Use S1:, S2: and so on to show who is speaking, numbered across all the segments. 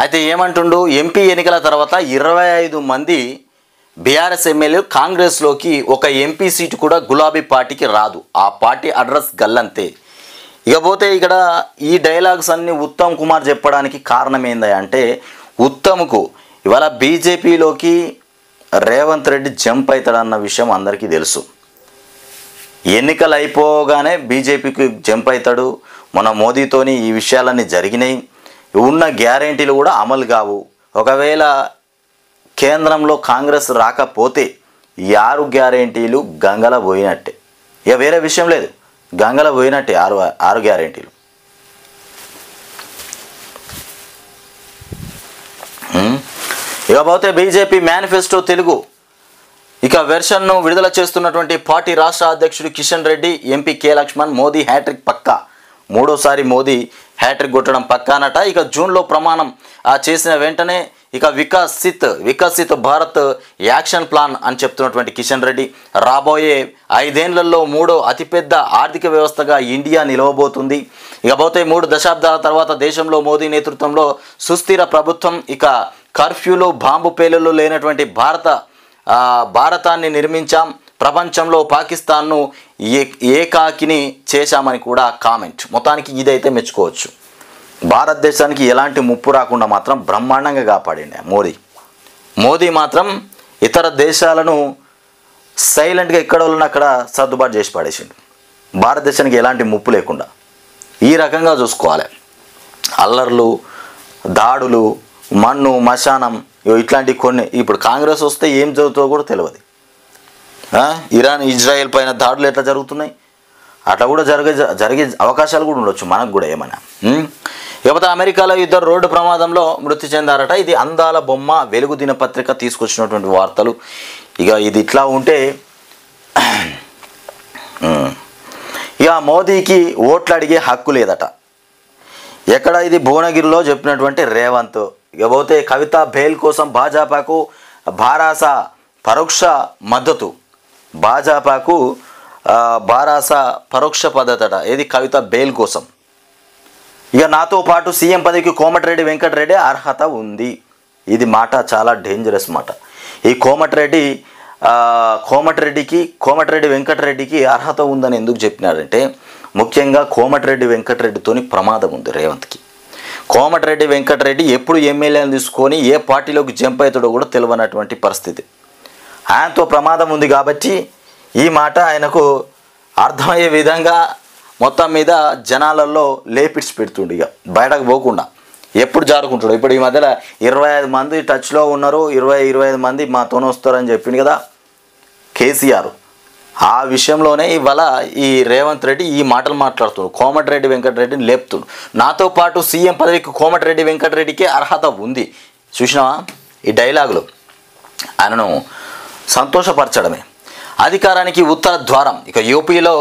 S1: అయితే ఏమంటుండు, ఎంపీ ఎన్నికల తర్వాత 25 మంది బీఆర్ఎస్ ఎమ్మెల్యేలు కాంగ్రెస్లోకి, ఒక ఎంపీ సీటు కూడా గులాబీ పార్టీకి రాదు, ఆ పార్టీ అడ్రస్ గల్లంతే. ఇకపోతే ఇక్కడ ఈ డైలాగ్స్ అన్ని ఉత్తమ్ కుమార్ చెప్పడానికి కారణం ఏంది అంటే, ఉత్తమ్కు ఇవాళ బీజేపీలోకి రేవంత్ రెడ్డి జంప్ అవుతాడన్న విషయం అందరికీ తెలుసు. ఎన్నికలు అయిపోగానే బీజేపీకి జంప్ అవుతాడు. మన మోదీతోని ఈ విషయాలన్నీ జరిగినాయి. ఉన్న గ్యారెంటీలు కూడా అమలు కావు. ఒకవేళ కేంద్రంలో కాంగ్రెస్ రాకపోతే ఈ 6 గ్యారెంటీలు గంగల పోయినట్టే. ఇక వేరే విషయం లేదు, గంగల పోయినట్టే 6 గ్యారెంటీలు. ఇకపోతే బీజేపీ మేనిఫెస్టో తెలుగు ఇక వెర్షన్ను విడుదల చేస్తున్నటువంటి పార్టీ రాష్ట్ర అధ్యక్షుడు కిషన్ రెడ్డి, ఎంపీ కె లక్ష్మణ్, మోదీ హ్యాట్రిక్ పక్కా, 3వ సారి మోదీ హ్యాట్రిక్ కొట్టడం పక్కానట. ఇక జూన్లో ప్రమాణం చేసిన వెంటనే ఇక వికసిత్ భారత్ యాక్షన్ ప్లాన్ అని చెప్తున్నటువంటి కిషన్ రెడ్డి, రాబోయే 5 ఏళ్లలో 3వ అతిపెద్ద ఆర్థిక వ్యవస్థగా ఇండియా నిలవబోతుంది. ఇకపోతే 3 దశాబ్దాల తర్వాత దేశంలో మోదీ నేతృత్వంలో సుస్థిర ప్రభుత్వం, ఇక కర్ఫ్యూలు బాంబు పేలులు లేనటువంటి భారతాన్ని నిర్మించాం, ప్రపంచంలో పాకిస్తాన్ను ఏకాకిని చేశామని కూడా కామెంట్. మొత్తానికి ఇదైతే మెచ్చుకోవచ్చు. భారతదేశానికి ఎలాంటి ముప్పు రాకుండా మాత్రం బ్రహ్మాండంగా కాపాడింది మోదీ మాత్రం ఇతర దేశాలను సైలెంట్గా ఎక్కడ వాళ్ళని అక్కడ సర్దుబాటు చేసి పడేసిండు. భారతదేశానికి ఎలాంటి ముప్పు లేకుండా ఈ రకంగా చూసుకోవాలి. అల్లర్లు, దాడులు, మన్ను మశానం ఇట్లాంటి కొన్ని ఇప్పుడు కాంగ్రెస్ వస్తే ఏం జరుగుతుందో కూడా తెలియదు. ఇరాన్ ఇజ్రాయెల్ పైన దాడులు ఎట్లా జరుగుతున్నాయి, అట్లా కూడా జరిగే అవకాశాలు కూడా ఉండొచ్చు మనకు కూడా ఏమైనా. ఇకపోతే అమెరికాలో 2 రోడ్డు ప్రమాదంలో మృతి చెందారట. ఇది అందాల బొమ్మ వెలుగు దినపత్రిక తీసుకొచ్చినటువంటి వార్తలు. ఇక ఇది ఇట్లా ఉంటే ఇక మోదీకి ఓట్లు అడిగే హక్కు లేదట. ఎక్కడ ఇది భువనగిరిలో చెప్పినటువంటి రేవంత్. ఇకపోతే కవిత బెయిల్ కోసం భాజపాకు భారాస పరోక్ష మద్దతు, భాజపాకు భారాస పరోక్ష పద్ధతట. ఏది కవిత బెయిల్ కోసం. ఇక నాతో పాటు సీఎం పదవికి కోమటిరెడ్డి వెంకటరెడ్డి అర్హత ఉంది. ఇది మాట చాలా డేంజరస్ మాట. ఈ కోమటిరెడ్డి వెంకటరెడ్డికి అర్హత ఉందని ఎందుకు చెప్పినారంటే, ముఖ్యంగా కోమటిరెడ్డి వెంకటరెడ్డితోని ప్రమాదం ఉంది రేవంత్కి. కోమటిరెడ్డి వెంకటరెడ్డి ఎప్పుడు ఎమ్మెల్యేని తీసుకొని ఏ పార్టీలోకి జంప్ అవుతాడో కూడా తెలియనటువంటి పరిస్థితి. ఆయనతో ప్రమాదం ఉంది కాబట్టి ఈ మాట ఆయనకు అర్థమయ్యే విధంగా మొత్తం మీద జనాలలో లేపిడ్స్ పెడుతుండు. ఇక బయటకు పోకుండా ఎప్పుడు జారుకుంటాడు. ఇప్పుడు ఈ మధ్యలో 25 మంది టచ్లో ఉన్నారు, 25 మంది మాతోనే వస్తారని చెప్పింది కదా కేసీఆర్. ఆ విషయంలోనే ఇవాళ ఈ రేవంత్ రెడ్డి ఈ మాటలు మాట్లాడుతున్నాడు. కోమటిరెడ్డి వెంకటరెడ్డిని లేపుతుండు. నాతో పాటు సీఎం పదవికి కోమటిరెడ్డి వెంకటరెడ్డికి అర్హత ఉంది. చూసినావా ఈ డైలాగులు? ఆయనను సంతోషపరచడమే. అధికారానికి ఉత్తర ద్వారం. ఇక యూపీలో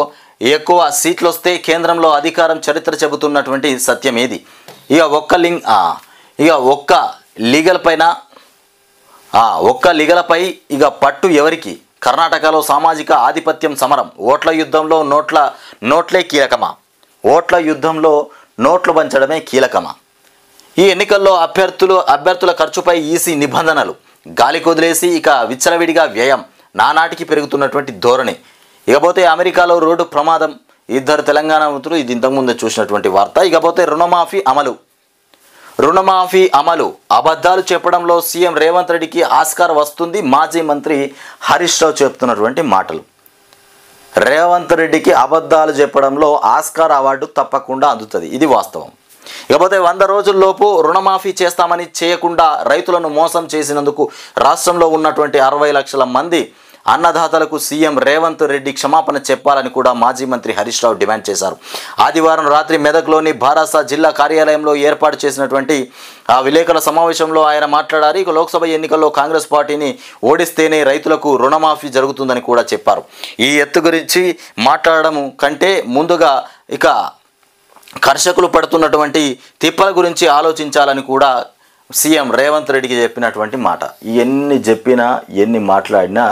S1: ఎక్కువ సీట్లు వస్తే కేంద్రంలో అధికారం చరిత్ర చెబుతున్నటువంటి సత్యం ఏది? ఇక ఒక్క లీగలపై ఇక పట్టు ఎవరికి? కర్ణాటకలో సామాజిక ఆధిపత్యం సమరం. ఓట్ల యుద్ధంలో నోట్లే కీలకమా? ఓట్ల యుద్ధంలో నోట్లు పంచడమే కీలకమా? ఈ ఎన్నికల్లో అభ్యర్థుల ఖర్చుపై ఈసీ నిబంధనలు గాలికి వదిలేసి ఇక విచ్చలవిడిగా వ్యయం, నానాటికి పెరుగుతున్నటువంటి ధోరణి. ఇకపోతే అమెరికాలో రోడ్డు ప్రమాదం, 2 తెలంగాణ మంత్రులు. ఇది ఇంతకుముందే చూసినటువంటి వార్త. ఇకపోతే రుణమాఫీ అమలు అబద్ధాలు చెప్పడంలో సీఎం రేవంత్ రెడ్డికి ఆస్కార్ వస్తుంది. మాజీ మంత్రి హరీష్ రావు చెప్తున్నటువంటి మాటలు. రేవంత్ రెడ్డికి అబద్ధాలు చెప్పడంలో ఆస్కార్ అవార్డు తప్పకుండా అందుతుంది. ఇది వాస్తవం. ఇకపోతే 100 రోజుల్లోపు రుణమాఫీ చేస్తామని చేయకుండా రైతులను మోసం చేసినందుకు రాష్ట్రంలో ఉన్నటువంటి 60 లక్షల మంది అన్నదాతలకు సీఎం రేవంత్ రెడ్డి క్షమాపణ చెప్పాలని కూడా మాజీ మంత్రి హరీష్ రావు డిమాండ్ చేశారు. ఆదివారం రాత్రి మెదక్లోని భారాస జిల్లా కార్యాలయంలో ఏర్పాటు చేసినటువంటి విలేకరుల సమావేశంలో ఆయన మాట్లాడారు. ఇక లోక్సభ ఎన్నికల్లో కాంగ్రెస్ పార్టీని ఓడిస్తేనే రైతులకు రుణమాఫీ జరుగుతుందని కూడా చెప్పారు. ఈ ఎత్తు గురించి మాట్లాడడం కంటే ముందుగా ఇక కర్షకులు పడుతున్నటువంటి తిప్పల గురించి ఆలోచించాలని కూడా సీఎం రేవంత్ రెడ్డికి చెప్పినటువంటి మాట. ఎన్ని చెప్పినా ఎన్ని మాట్లాడినా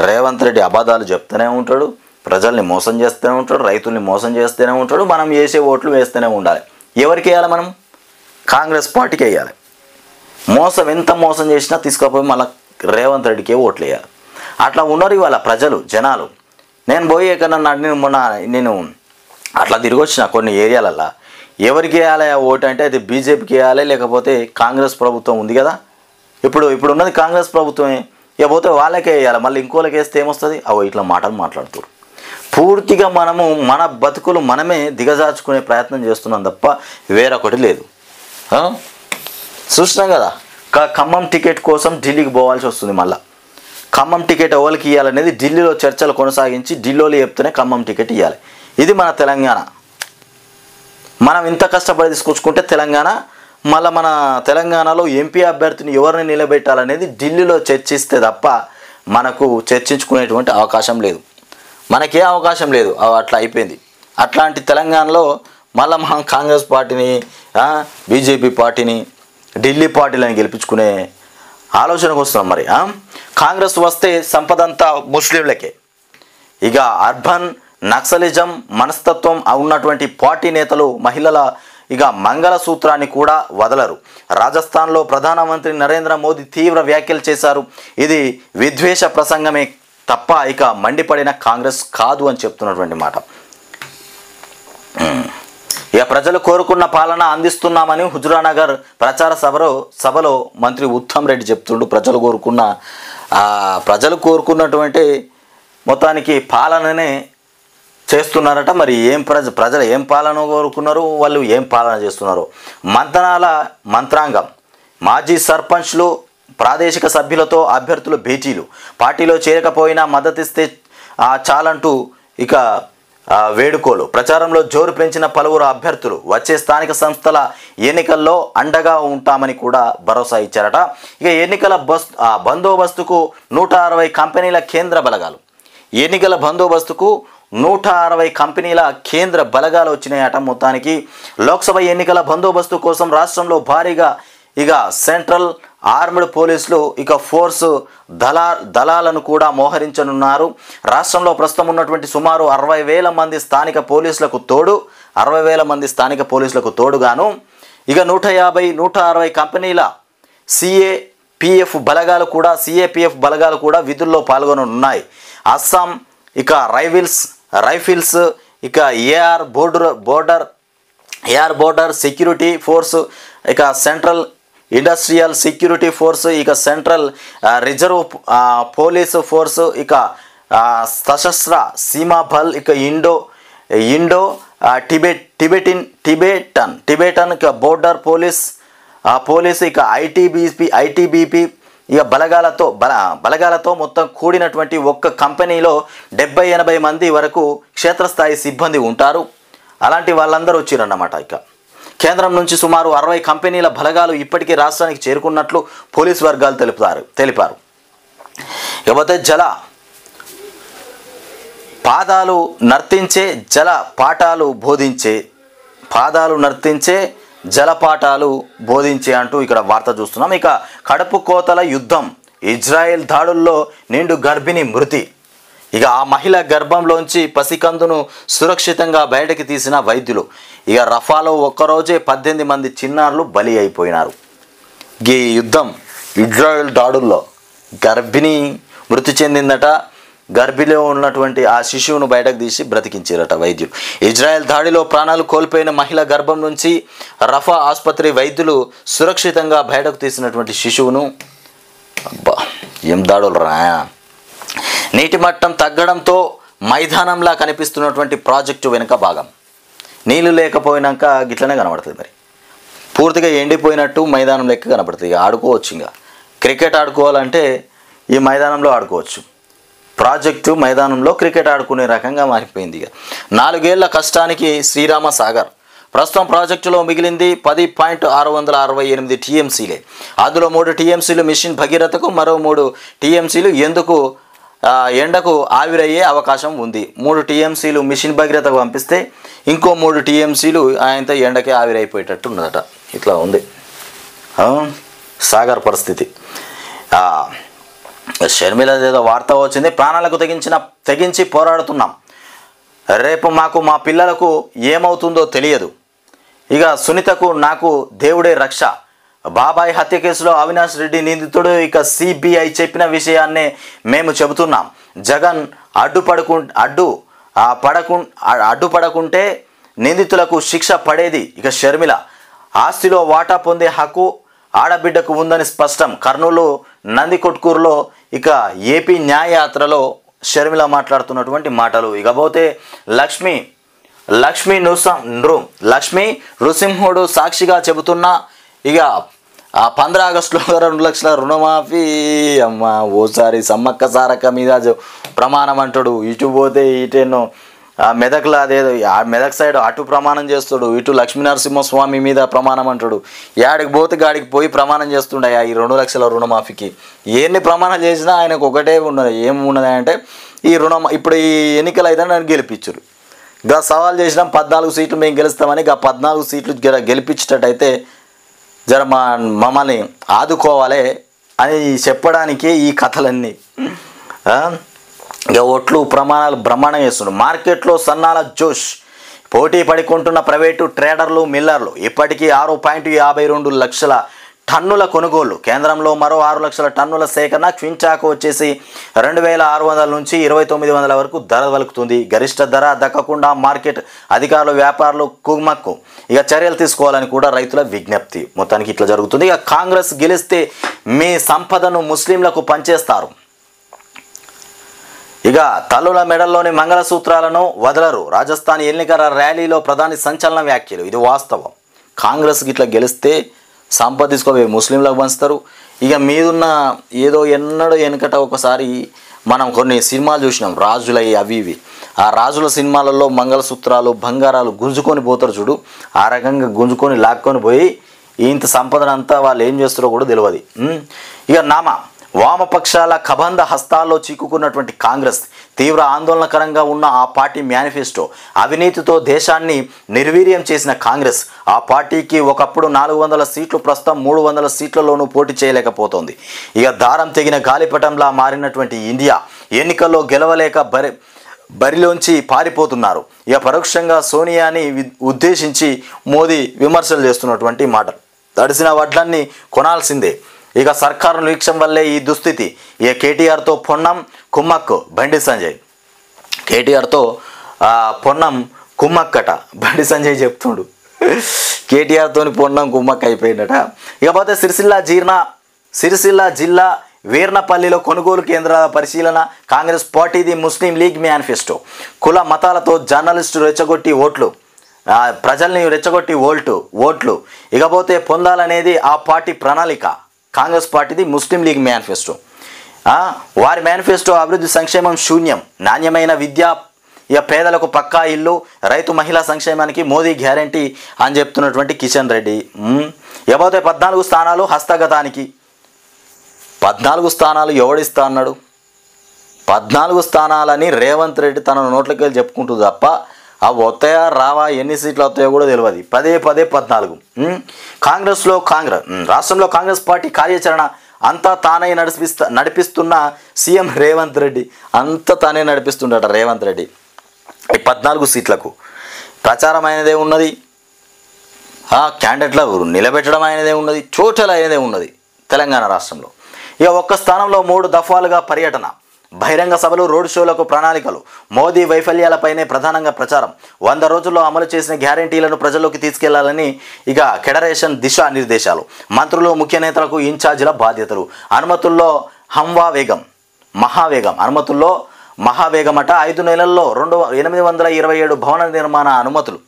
S1: రేవంత్ రెడ్డి అబద్ధాలు చెప్తూనే ఉంటాడు, ప్రజల్ని మోసం చేస్తూనే ఉంటాడు, రైతుల్ని మోసం చేస్తూనే ఉంటాడు. మనం వేసే ఓట్లు వేస్తూనే ఉండాలి. ఎవరికి వేయాలి? మనం కాంగ్రెస్ పార్టీకి వేయాలి. ఎంత మోసం చేసినా తీసుకుపోయి మళ్ళీ రేవంత్ రెడ్డికే ఓట్లు వేయాలి. అట్లా ఉన్నారు ఇవాళ ప్రజలు జనాలు. నేను పోయి ఎక్కడన్నా నేను అట్లా తిరిగి వచ్చిన కొన్ని ఏరియాలల్లో ఎవరికి వేయాలి ఓటు అంటే అది బీజేపీకి వేయాలి, లేకపోతే కాంగ్రెస్ ప్రభుత్వం ఉంది కదా, ఇప్పుడు ఉన్నది కాంగ్రెస్ ప్రభుత్వమే, ఇకపోతే వాళ్ళకే వేయాలి. మళ్ళీ ఇంకోళ్ళకి వేస్తే ఏమొస్తుంది? ఇట్లా మాటలు మాట్లాడుతారు. పూర్తిగా మనము మన బతుకులు మనమే దిగజార్చుకునే ప్రయత్నం చేస్తున్నాం తప్ప వేరొకటి లేదు. చూసినాం కదా, ఖమ్మం టికెట్ కోసం ఢిల్లీకి పోవాల్సి వస్తుంది. మళ్ళీ ఖమ్మం టికెట్ ఎవరికి ఇవ్వాలనేది ఢిల్లీలో చర్చలు కొనసాగించి ఢిల్లీలో చెప్తేనే ఖమ్మం టికెట్ ఇవ్వాలి. ఇది మన తెలంగాణ. మనం ఇంత కష్టపడి తీసుకొచ్చుకుంటే తెలంగాణ, మళ్ళీ మన తెలంగాణలో ఎంపీ అభ్యర్థిని ఎవరిని నిలబెట్టాలనేది ఢిల్లీలో చర్చిస్తే తప్ప మనకు చర్చించుకునేటువంటి అవకాశం లేదు. మనకే అవకాశం లేదు. అట్లా అయిపోయింది. అట్లాంటి తెలంగాణలో మళ్ళీ మనం కాంగ్రెస్ పార్టీని, బీజేపీ పార్టీని, ఢిల్లీ పార్టీలను గెలిపించుకునే ఆలోచనకు వస్తున్నాం. మరి కాంగ్రెస్ వస్తే సంపదంతా ముస్లింలకే. ఇక అర్బన్ నక్సలిజం మనస్తత్వం ఉన్నటువంటి పార్టీ నేతలు మహిళల ఇక మంగళసూత్రాన్ని కూడా వదలరు. రాజస్థాన్లో ప్రధానమంత్రి నరేంద్ర మోదీ తీవ్ర వ్యాఖ్యలు చేశారు. ఇది విద్వేష ప్రసంగమే తప్ప ఇక మండిపడిన కాంగ్రెస్ కాదు అని చెప్తున్నటువంటి మాట. ఇక ప్రజలు కోరుకున్న పాలన అందిస్తున్నామని హుజురానగర్ ప్రచార సభలో మంత్రి ఉత్తమ్ రెడ్డి చెప్తుండు. ప్రజలు కోరుకున్నటువంటి మొత్తానికి పాలననే చేస్తున్నారట. మరి ప్రజలు ఏం పాలన కోరుకున్నారు, వాళ్ళు ఏం పాలన చేస్తున్నారు? మంత్రాంగం, మాజీ సర్పంచ్లు, ప్రాదేశిక సభ్యులతో అభ్యర్థులు భేటీలు, పార్టీలో చేరకపోయినా మద్దతిస్తే చాలంటూ ఇక వేడుకోలు, ప్రచారంలో జోరు పెంచిన పలువురు అభ్యర్థులు, వచ్చే స్థానిక సంస్థల ఎన్నికల్లో అండగా ఉంటామని కూడా భరోసా ఇచ్చారట. ఇక ఎన్నికల బందోబస్తుకు 160 కంపెనీల కేంద్ర బలగాలు, ఎన్నికల బందోబస్తుకు 160 కంపెనీల కేంద్ర బలగాలు వచ్చినాయట. మొత్తానికి లోక్సభ ఎన్నికల బందోబస్తు కోసం రాష్ట్రంలో భారీగా ఇక సెంట్రల్ ఆర్మ్డ్ పోలీసులు ఇక ఫోర్స్ దళాలను కూడా మోహరించనున్నారు. రాష్ట్రంలో ప్రస్తుతం ఉన్నటువంటి సుమారు 60,000 మంది స్థానిక పోలీసులకు తోడుగాను ఇక 160 కంపెనీల సిఏపిఎఫ్ బలగాలు కూడా విధుల్లో పాల్గొననున్నాయి. అస్సాం ఇక రైఫిల్స్ ఇక ఏఆర్ బోర్డర్ సెక్యూరిటీ ఫోర్స్ ఇక సెంట్రల్ ఇండస్ట్రియల్ సెక్యూరిటీ ఫోర్స్ ఇక సెంట్రల్ రిజర్వ్ పోలీసు ఫోర్సు ఇక సశస్త్ర సీమా బల్ ఇక ఇండో టిబెటన్ ఇక బోర్డర్ పోలీస్ ఇక ఐటీబీపీ ఇక బలగాలతో మొత్తం కూడినటువంటి ఒక్క కంపెనీలో 70-80 మంది వరకు క్షేత్రస్థాయి సిబ్బంది ఉంటారు. అలాంటి వాళ్ళందరూ వచ్చిరన్నమాట. ఇక కేంద్రం నుంచి సుమారు 60 కంపెనీల బలగాలు ఇప్పటికే రాష్ట్రానికి చేరుకున్నట్లు పోలీసు వర్గాలు తెలిపారు. ఇకపోతే పాదాలు నర్తించే జలపాటాలు బోధించే అంటూ ఇక్కడ వార్త చూస్తున్నాం. ఇక కడుపు కోతల యుద్ధం, ఇజ్రాయెల్ దాడుల్లో నిండు గర్భిణి మృతి. ఇక ఆ మహిళ గర్భంలోంచి పసికందును సురక్షితంగా బయటకు తీసిన వైద్యులు. ఇక రఫాలో ఒక్కరోజే 18 మంది చిన్నారులు బలి అయిపోయినారు. ఈ యుద్ధం ఇజ్రాయెల్ దాడుల్లో గర్భిణి మృతి చెందిందట. గర్భిలో ఉన్నటువంటి ఆ శిశువును బయటకు తీసి బ్రతికించారట వైద్యులు. ఇజ్రాయెల్ దాడిలో ప్రాణాలు కోల్పోయిన మహిళ గర్భం నుంచి రఫా ఆసుపత్రి వైద్యులు సురక్షితంగా బయటకు తీసినటువంటి శిశువును, ఏం దాడులు రా. నీటి మట్టం తగ్గడంతో మైదానంలా కనిపిస్తున్నటువంటి ప్రాజెక్టు వెనుక భాగం నీళ్లు లేకపోయినాక గిట్లనే కనబడుతుంది. మరి పూర్తిగా ఎండిపోయినట్టు మైదానం లెక్క కనబడుతుంది. ఇక ఆడుకోవచ్చు. ఇంకా క్రికెట్ ఆడుకోవాలంటే ఈ మైదానంలో ఆడుకోవచ్చు. ప్రాజెక్టు మైదానంలో క్రికెట్ ఆడుకునే రకంగా మారిపోయింది. ఇక 4 ఏళ్ల కష్టానికి శ్రీరామ సాగర్. ప్రస్తుతం ప్రాజెక్టులో మిగిలింది 10.668 టీఎంసీలే. అందులో 3 టీఎంసీలు మిషన్ భగీరథకు, మరో 3 టీఎంసీలు ఎండకు ఆవిరయ్యే అవకాశం ఉంది. 3 టీఎంసీలు మిషన్ భగీరథకు పంపిస్తే ఇంకో 3 టీఎంసీలు ఆయనతో ఎండకే ఆవిరైపోయేటట్టు ఉన్నదట. ఇట్లా ఉంది సాగర్ పరిస్థితి. షర్మిల ఏదో వార్త వచ్చింది, ప్రాణాలకు తెగించి పోరాడుతున్నాం, రేపు మాకు మా పిల్లలకు ఏమవుతుందో తెలియదు. ఇక సునీతకు నాకు దేవుడే రక్ష, బాబాయ్ హత్య కేసులో అవినాష్ రెడ్డి నిందితుడు. ఇక సిబిఐ చెప్పిన విషయాన్నే మేము చెబుతున్నాం. జగన్ అడ్డుపడకుంటే నిందితులకు శిక్ష పడేది. ఇక షర్మిల ఆస్తిలో వాటా పొందే హక్కు ఆడబిడ్డకు ఉందని స్పష్టం. కర్నూలు నందికొట్కూరులో ఇక ఏపీ న్యాయయాత్రలో షర్మిల మాట్లాడుతున్నటువంటి మాటలు. ఇక పోతే లక్ష్మీ నృసింహుడు సాక్షిగా చెబుతున్నా ఇక 15 ఆగస్టులో 2 లక్షల రుణమాఫీ అమ్మ ఓసారి సమ్మక్క సారక్క మీద ప్రమాణం అంటాడు. ఇటు పోతే ఇటేనో మెదక్లో అదేదో మెదక్ సైడ్ అటు ప్రమాణం చేస్తాడు, ఇటు లక్ష్మీనరసింహస్వామి మీద ప్రమాణం అంటాడు. యాడికి పోతే గాడికి పోయి ప్రమాణం చేస్తుండే ఈ 2 లక్షల రుణమాఫీకి. ఎన్ని ప్రమాణం చేసినా ఆయనకు ఒకటే ఉన్నది. ఏమున్నది అంటే ఈ ఇప్పుడు ఈ ఎన్నికలు అయితే నన్ను గెలిపించరు. ఇంకా సవాల్ చేసినాం 14 సీట్లు మేము గెలుస్తామని. ఇక 14 సీట్లు గెలిపించేటట్టయితే జర మమ్మల్ని ఆదుకోవాలి అని చెప్పడానికి ఈ కథలన్నీ. ఇక ఒట్లు బ్రహ్మాండం చేస్తున్నారు. మార్కెట్లో సన్నాల జోష్. పోటీ పడుకుంటున్న ప్రైవేటు ట్రేడర్లు, మిల్లర్లు. ఇప్పటికీ 6.52 లక్షల టన్నుల కొనుగోలు. కేంద్రంలో మరో 6 లక్షల టన్నుల సేకరణ. క్వింటాకు వచ్చేసి 2600 నుంచి 2900 వరకు ధర పలుకుతుంది. గరిష్ట ధర దక్కకుండా మార్కెట్ అధికారులు, వ్యాపారులు కుమ్మక్కు. ఇక చర్యలు తీసుకోవాలని కూడా రైతుల విజ్ఞప్తి. మొత్తానికి ఇట్లా జరుగుతుంది. ఇక కాంగ్రెస్ గెలిస్తే మీ సంపదను ముస్లింలకు పంచేస్తారు. ఇక తల్లుల మెడల్లోని మంగళసూత్రాలను వదలరు. రాజస్థాన్ ఎన్నికల ర్యాలీలో ప్రధాని సంచలన వ్యాఖ్యలు. ఇది వాస్తవం. కాంగ్రెస్కి ఇట్లా గెలిస్తే సంపద తీసుకోవే ముస్లింలకు పంచుతారు. ఇక మీదున్న ఏదో ఎన్నడో వెనకట ఒకసారి మనం కొన్ని సినిమాలు చూసినాం, రాజులవి అవి ఇవి. ఆ రాజుల సినిమాలలో మంగళసూత్రాలు, బంగారాలు గుంజుకొని పోతారు చూడు. ఆ రకంగా గుంజుకొని లాక్కొని పోయి ఇంత సంపదనంతా వాళ్ళు ఏం చేస్తారో కూడా తెలియదు. ఇక వామపక్షాల కబంధ హస్తాల్లో చిక్కుకున్నటువంటి కాంగ్రెస్. తీవ్ర ఆందోళనకరంగా ఉన్న ఆ పార్టీ మేనిఫెస్టో. అవినీతితో దేశాన్ని నిర్వీర్యం చేసిన కాంగ్రెస్. ఆ పార్టీకి ఒకప్పుడు 400 సీట్లు, ప్రస్తుతం 300 సీట్లలోనూ పోటీ చేయలేకపోతోంది. ఇక దారం తెగిన గాలిపటంలా మారినటువంటి ఇండియా ఎన్నికల్లో గెలవలేక బరిలోంచి పారిపోతున్నారు. ఇక పరోక్షంగా సోనియాని ఉద్దేశించి మోదీ విమర్శలు చేస్తున్నటువంటి మాటలు. తడిసిన వడ్లన్నీ కొనాల్సిందే. ఇక సర్కారు నిర్లక్ష్యం వల్లే ఈ దుస్థితి. ఇక కేటీఆర్తో పొన్నం కుమ్మక్కు బండి సంజయ్. కేటీఆర్తో పొన్నం కుమ్మక్కట బండి సంజయ్ చెప్తుండు. కేటీఆర్తో పొన్నం కుమ్మక్క అయిపోయిందట. ఇకపోతే సిరిసిల్ల జిల్లా వీర్నపల్లిలో కొనుగోలు కేంద్రాల పరిశీలన. కాంగ్రెస్ పార్టీది ముస్లిం లీగ్ మేనిఫెస్టో. కుల మతాలతో జర్నలిస్టు రెచ్చగొట్టి ఓట్లు, ప్రజల్ని రెచ్చగొట్టి ఓట్లు ఇకపోతే పొందాలనేది ఆ పార్టీ ప్రణాళిక. కాంగ్రెస్ పార్టీది ముస్లిం లీగ్ మేనిఫెస్టో. వారి మేనిఫెస్టో అభివృద్ధి సంక్షేమం శూన్యం. నాణ్యమైన విద్య, ఇక పేదలకు పక్కా ఇల్లు, రైతు మహిళా సంక్షేమానికి మోదీ గ్యారంటీ అని చెప్తున్నటువంటి కిషన్ రెడ్డి. ఇకపోతే 14 స్థానాలు హస్తగతానికి. 14 స్థానాలు ఎవడిస్తా అన్నాడు? 14 స్థానాలని రేవంత్ రెడ్డి తన నోట్లకి వెళ్ళి చెప్పుకుంటుంది తప్ప అవి వస్తాయా రావా, ఎన్ని సీట్లు వస్తాయో కూడా తెలియదు. పదే 14. రాష్ట్రంలో కాంగ్రెస్ పార్టీ కార్యాచరణ అంతా తానే నడిపిస్తున్న సీఎం రేవంత్ రెడ్డి. అంతా తానే నడిపిస్తుండట రేవంత్ రెడ్డి. ఈ 14 సీట్లకు ప్రచారం అయినదే ఉన్నది, క్యాండిడేట్ల నిలబెట్టడం అయినదే ఉన్నది, టోటల్ అయినదే ఉన్నది తెలంగాణ రాష్ట్రంలో. ఇక ఒక్క స్థానంలో 3 దఫాలుగా పర్యటన, బహిరంగ సభలు, రోడ్ షోలకు ప్రణాళికలు. మోదీ వైఫల్యాలపైనే ప్రధానంగా ప్రచారం. 100 రోజుల్లో అమలు చేసిన గ్యారంటీలను ప్రజల్లోకి తీసుకెళ్లాలని ఇక ఫెడరేషన్ దిశానిర్దేశాలు. మంత్రులు, ముఖ్య నేతలకు ఇన్ఛార్జీల బాధ్యతలు. అనుమతుల్లో మహావేగమట. 5 నెలల్లో 827 భవన నిర్మాణ అనుమతులు.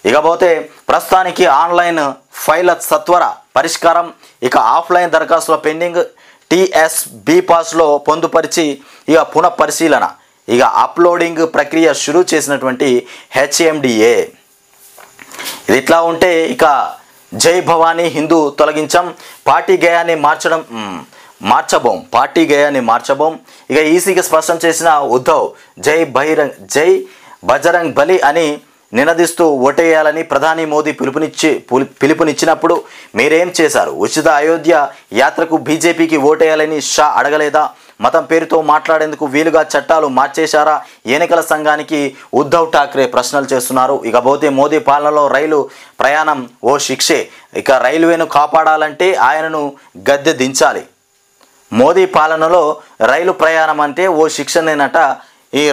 S1: ఇకపోతే ప్రస్తుతానికి ఆన్లైన్ ఫైళ్ల సత్వర పరిష్కారం. ఇక ఆఫ్లైన్ దరఖాస్తుల పెండింగ్. TSB పాస్లో పొందుపరిచి ఇక పునఃపరిశీలన. ఇక అప్లోడింగ్ ప్రక్రియ షురూ చేసినటువంటి HMDA. ఇది ఇట్లా ఉంటే ఇక జై భవానీ హిందూ తొలగించాం, పార్టీ గేయాన్ని మార్చబోం. ఇక ఈసీకి స్పష్టం చేసిన ఉద్ధవ్ జై బజరంగ్ బలి అని నినదిస్తూ ఓటేయాలని ప్రధాని మోదీ పిలుపునిచ్చినప్పుడు మీరేం చేశారు? ఉచిత అయోధ్య యాత్రకు బీజేపీకి ఓటేయాలని షా అడగలేదా? మతం పేరుతో మాట్లాడేందుకు వీలుగా చట్టాలు మార్చేశారా? ఎన్నికల సంఘానికి ఉద్ధవ్ ఠాక్రే ప్రశ్నలు చేస్తున్నారు. ఇకపోతే మోదీ పాలనలో రైలు ప్రయాణం ఓ శిక్షే. ఇక రైల్వేను కాపాడాలంటే ఆయనను గద్దె దించాలి. మోదీ పాలనలో రైలు ప్రయాణం అంటే ఓ శిక్షనేనట. ఈ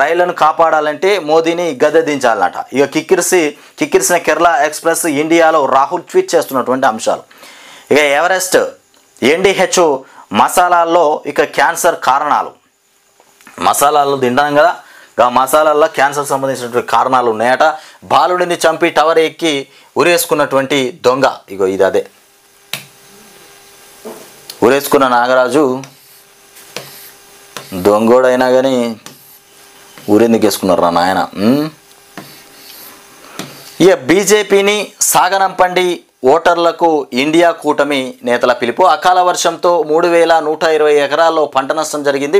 S1: రైళ్లను కాపాడాలంటే మోదీని గద్దె దించాలన్నట. ఇక కిక్కిరిసిన కేరళ ఎక్స్ప్రెస్ ఇండియాలో రాహుల్ ట్వీట్ చేస్తున్నటువంటి అంశాలు. ఇక ఎవరెస్ట్ NDH మసాలాల్లో ఇక క్యాన్సర్ కారణాలు. మసాలాలు తింటాం కదా, మసాలాల్లో క్యాన్సర్ సంబంధించినటువంటి కారణాలు ఉన్నాయట. బాలుడిని చంపి టవర్ ఎక్కి ఉరేసుకున్నటువంటి దొంగ. ఇగో ఇది అదే ఉరేసుకున్న నాగరాజు దొంగోడైనా కానీ ఊరెందుకు వేసుకున్నారా నాయన. ఇక బీజేపీని సాగనంపండి ఓటర్లకు ఇండియా కూటమి నేతల పిలుపు. అకాల వర్షంతో 3120 ఎకరాల్లో పంట నష్టం జరిగింది.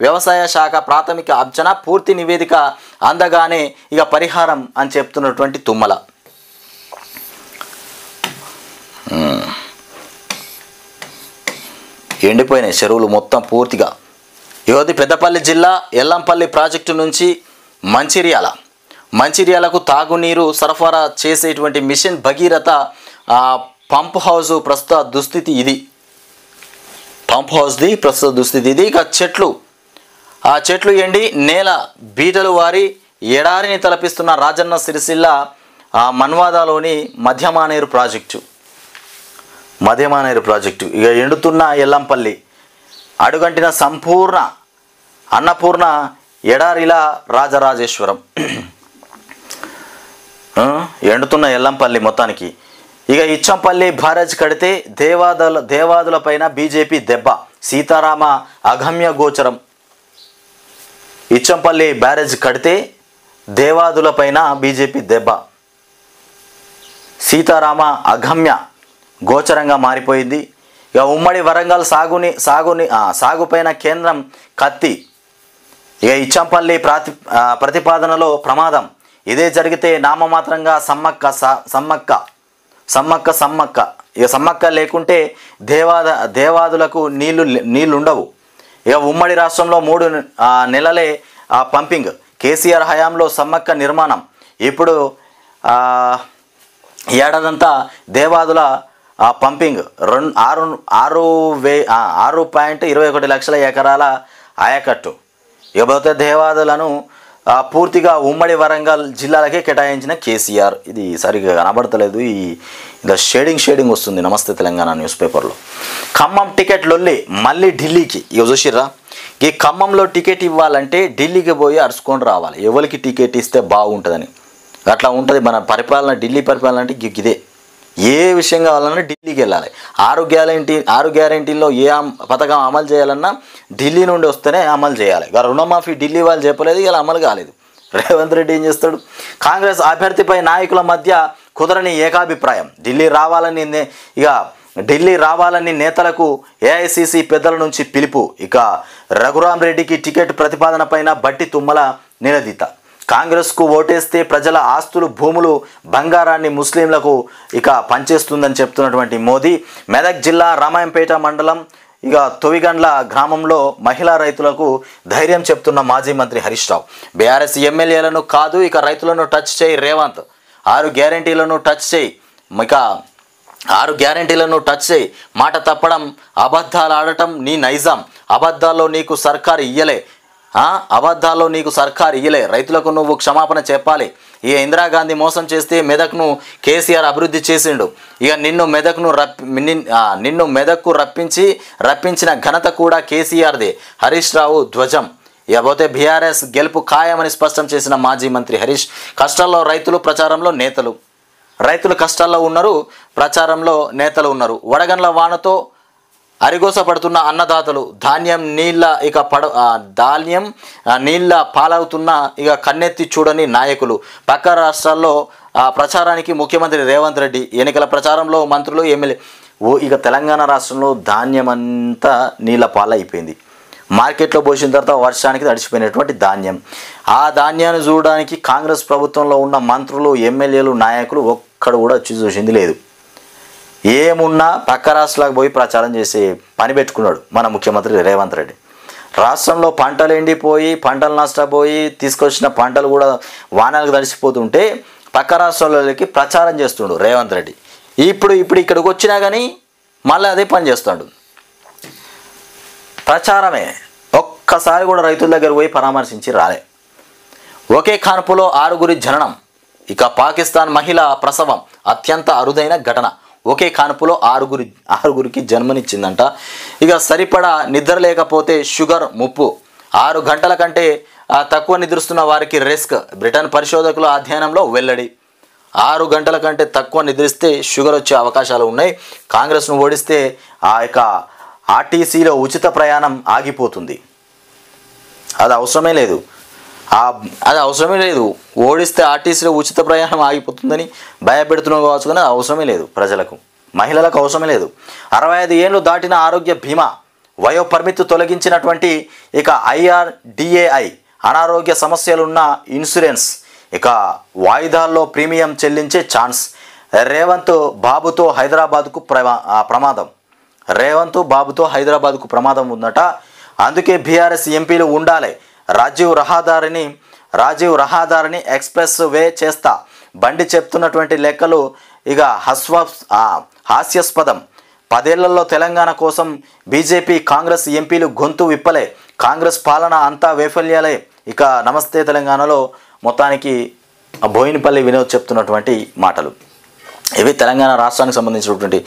S1: వ్యవసాయ శాఖ ప్రాథమిక అంచనా పూర్తి నివేదిక అందగానే ఇక పరిహారం అని చెప్తున్నటువంటి తుమ్మల. ఎండిపోయినాయి చెరువులు మొత్తం పూర్తిగా. యువతి పెద్దపల్లి జిల్లా ఎల్లంపల్లి ప్రాజెక్టు నుంచి మంచిర్యాలకు తాగునీరు సరఫరా చేసేటువంటి మిషన్ భగీరథ పంప్ హౌస్ ప్రస్తుత దుస్థితి ఇది. ఇక చెట్లు ఎండి నేల బీటలు వారి ఎడారిని తలపిస్తున్న రాజన్న సిరిసిల్ల మన్వాదాలోని మధ్యమానేరు ప్రాజెక్టు. ఇక ఎండుతున్న ఎల్లంపల్లి అడుగంటిన సంపూర్ణ అన్నపూర్ణ ఎడారిలా రాజరాజేశ్వరం. ఎండుతున్న ఎల్లంపల్లి మొత్తానికి. ఇక ఇచ్చంపల్లి బ్యారేజ్ కడితే దేవాదులపైన బీజేపీ దెబ్బ. సీతారామ అగమ్య గోచరం. ఇచ్చంపల్లి బ్యారేజ్ కడితే దేవాదులపైన బీజేపీ దెబ్బ. సీతారామ అగమ్య గోచరంగా మారిపోయింది. ఇక ఉమ్మడి వరంగల్ సాగుపైన కేంద్రం కత్తి. ఇక ఇచ్చంపల్లి ప్రతిపాదనలో ప్రమాదం. ఇదే జరిగితే నామమాత్రంగా సమ్మక్క. ఇక సమ్మక్క లేకుంటే దేవాదులకు నీళ్లుండవు. ఇక ఉమ్మడి రాష్ట్రంలో 3 నెలలే పంపింగ్. కేసీఆర్ హయాంలో సమ్మక్క నిర్మాణం. ఇప్పుడు ఏడాదంతా దేవాదుల పంపింగ్. 6.21 లక్షల ఎకరాల ఆయకట్టు. ఇకపోతే దేవాదులను పూర్తిగా ఉమ్మడి వరంగల్ జిల్లాలకే కేటాయించిన కేసీఆర్. ఇది సరిగ్గా కనబడతలేదు. ఇది షేడింగ్ వస్తుంది నమస్తే తెలంగాణ న్యూస్ పేపర్లో. ఖమ్మం టికెట్ లొల్లి మళ్ళీ ఢిల్లీకి. ఇక చూసిర్రా, ఈ ఖమ్మంలో టికెట్ ఇవ్వాలంటే ఢిల్లీకి పోయి అరుచుకొని రావాలి. ఎవరికి టికెట్ ఇస్తే బాగుంటుందని అట్లా ఉంటుంది మన పరిపాలన. ఢిల్లీ పరిపాలన అంటే ఇదే. ఏ విషయం కావాలన్నా ఢిల్లీకి వెళ్ళాలి. 6 గ్యారెంటీల్లో ఏ పథకం అమలు చేయాలన్నా ఢిల్లీ నుండి వస్తేనే అమలు చేయాలి. రుణమాఫీ ఢిల్లీ వాళ్ళు చెప్పలేదు, ఇలా అమలు కాలేదు. రేవంత్ రెడ్డి ఏం చేస్తాడు? కాంగ్రెస్ అభ్యర్థిపై నాయకుల మధ్య కుదరని ఏకాభిప్రాయం. ఢిల్లీ రావాలని నేతలకు ఏఐసిసి పెద్దల నుంచి పిలుపు. ఇక రఘురాం రెడ్డికి టికెట్ ప్రతిపాదన పైన బట్టి తుమ్మల నిలదీత. కాంగ్రెస్కు ఓటేస్తే ప్రజల ఆస్తులు, భూములు, బంగారాన్ని ముస్లింలకు ఇక పంచేస్తుందని చెప్తున్నటువంటి మోదీ. మెదక్ జిల్లా రామాయంపేట మండలం ఇక తొవిగండ్ల గ్రామంలో మహిళా రైతులకు ధైర్యం చెప్తున్న మాజీ మంత్రి హరీష్ రావు. బీఆర్ఎస్ ఎమ్మెల్యేలను కాదు, ఇక రైతులను టచ్ చేయి రేవంత్. 6 గ్యారెంటీలను టచ్ చేయి. ఇక 6 గ్యారెంటీలను టచ్ చేయి. మాట తప్పడం, అబద్ధాలు ఆడటం నీ నైజాం. అబద్ధాల్లో నీకు సర్కారు ఇయ్యలే. రైతులకు నువ్వు క్షమాపణ చెప్పాలి. ఈ ఇందిరాగాంధీ మోసం చేస్తే మెదక్ను కేసీఆర్ అభివృద్ధి చేసిండు. ఇక నిన్ను మెదక్కు రప్పించిన ఘనత కూడా కేసీఆర్దే. హరీష్ రావు ధ్వజం. ఇకపోతే బీఆర్ఎస్ గెలుపు ఖాయమని స్పష్టం చేసిన మాజీ మంత్రి హరీష్. కష్టాల్లో రైతులు, ప్రచారంలో నేతలు. రైతులు కష్టాల్లో ఉన్నారు, ప్రచారంలో నేతలు ఉన్నారు. వడగండ్ల వానతో అరిగోసపడుతున్న అన్నదాతలు. ధాన్యం నీళ్ళ పాలవుతున్న ఇక కన్నెత్తి చూడని నాయకులు. పక్క రాష్ట్రాల్లో ప్రచారానికి ముఖ్యమంత్రి రేవంత్ రెడ్డి. ఎన్నికల ప్రచారంలో మంత్రులు, ఎమ్మెల్యే. ఇక తెలంగాణ రాష్ట్రంలో ధాన్యం అంతా నీళ్ళ పాలైపోయింది. మార్కెట్లో పోసిన తర్వాత వర్షానికి తడిచిపోయినటువంటి ధాన్యం. ఆ ధాన్యాన్ని చూడడానికి కాంగ్రెస్ ప్రభుత్వంలో ఉన్న మంత్రులు, ఎమ్మెల్యేలు, నాయకులు ఒక్కడు కూడా చూసింది లేదు. ఏమున్నా పక్క రాష్ట్రాలకు పోయి ప్రచారం చేసి పని పెట్టుకున్నాడు మన ముఖ్యమంత్రి రేవంత్ రెడ్డి. రాష్ట్రంలో పంటలు ఎండిపోయి పంటలు నష్టపోయి తీసుకొచ్చిన పంటలు కూడా వానలకు తడిసిపోతుంటే పక్క రాష్ట్రాలకి ప్రచారం చేస్తుండు రేవంత్ రెడ్డి. ఇప్పుడు ఇక్కడికి వచ్చినా కానీ మళ్ళీ అదే పని చేస్తాడు, ప్రచారమే. ఒక్కసారి కూడా రైతుల దగ్గర పోయి పరామర్శించి రాలే. ఒకే కాన్పులో 6 జననం. ఇక పాకిస్తాన్ మహిళ ప్రసవం అత్యంత అరుదైన ఘటన. ఒకే కాన్పులో 6గురికి జన్మనిచ్చిందంట. ఇక సరిపడా నిద్ర లేకపోతే షుగర్ ముప్పు. 6 గంటల కంటే తక్కువ నిద్రిస్తున్న వారికి రిస్క్. బ్రిటన్ పరిశోధకుల అధ్యయనంలో వెల్లడి. 6 గంటల కంటే తక్కువ నిద్రిస్తే షుగర్ వచ్చే అవకాశాలు ఉన్నాయి. కాంగ్రెస్ను ఓడిస్తే ఆ యొక్క ఆర్టీసీలో ఉచిత ప్రయాణం ఆగిపోతుంది. అది అవసరమే లేదు. ఓడిస్తే ఆర్టీసీలో ఉచిత ప్రయాణం ఆగిపోతుందని భయపెడుతున్నాం కావచ్చు, కానీ అవసరమే లేదు. ప్రజలకు, మహిళలకు అవసరమే లేదు. 65 ఏళ్ళు దాటిన ఆరోగ్య బీమా వయో పరిమితి తొలగించినటువంటి ఇక IRDAI అనారోగ్య సమస్యలున్న ఇన్సూరెన్స్ ఇక వాయిదాల్లో ప్రీమియం చెల్లించే ఛాన్స్. రేవంత్ బాబుతో హైదరాబాద్కు ప్రమాదం ఉందట. అందుకే బీఆర్ఎస్ ఎంపీలు ఉండాలి. రాజీవ్ రహదారిని ఎక్స్ప్రెస్ వే చేస్తా. బండి చెప్తున్నటువంటి లెక్కలు ఇక హాస్యాస్పదం. 10 ఏళ్లలో తెలంగాణ కోసం బీజేపీ కాంగ్రెస్ ఎంపీలు గొంతు విప్పలే. కాంగ్రెస్ పాలన అంతా వైఫల్యాలే. ఇక నమస్తే తెలంగాణలో మొత్తానికి బోయినపల్లి వినోద్ చెప్తున్నటువంటి మాటలు ఇవి. తెలంగాణ రాష్ట్రానికి సంబంధించినటువంటి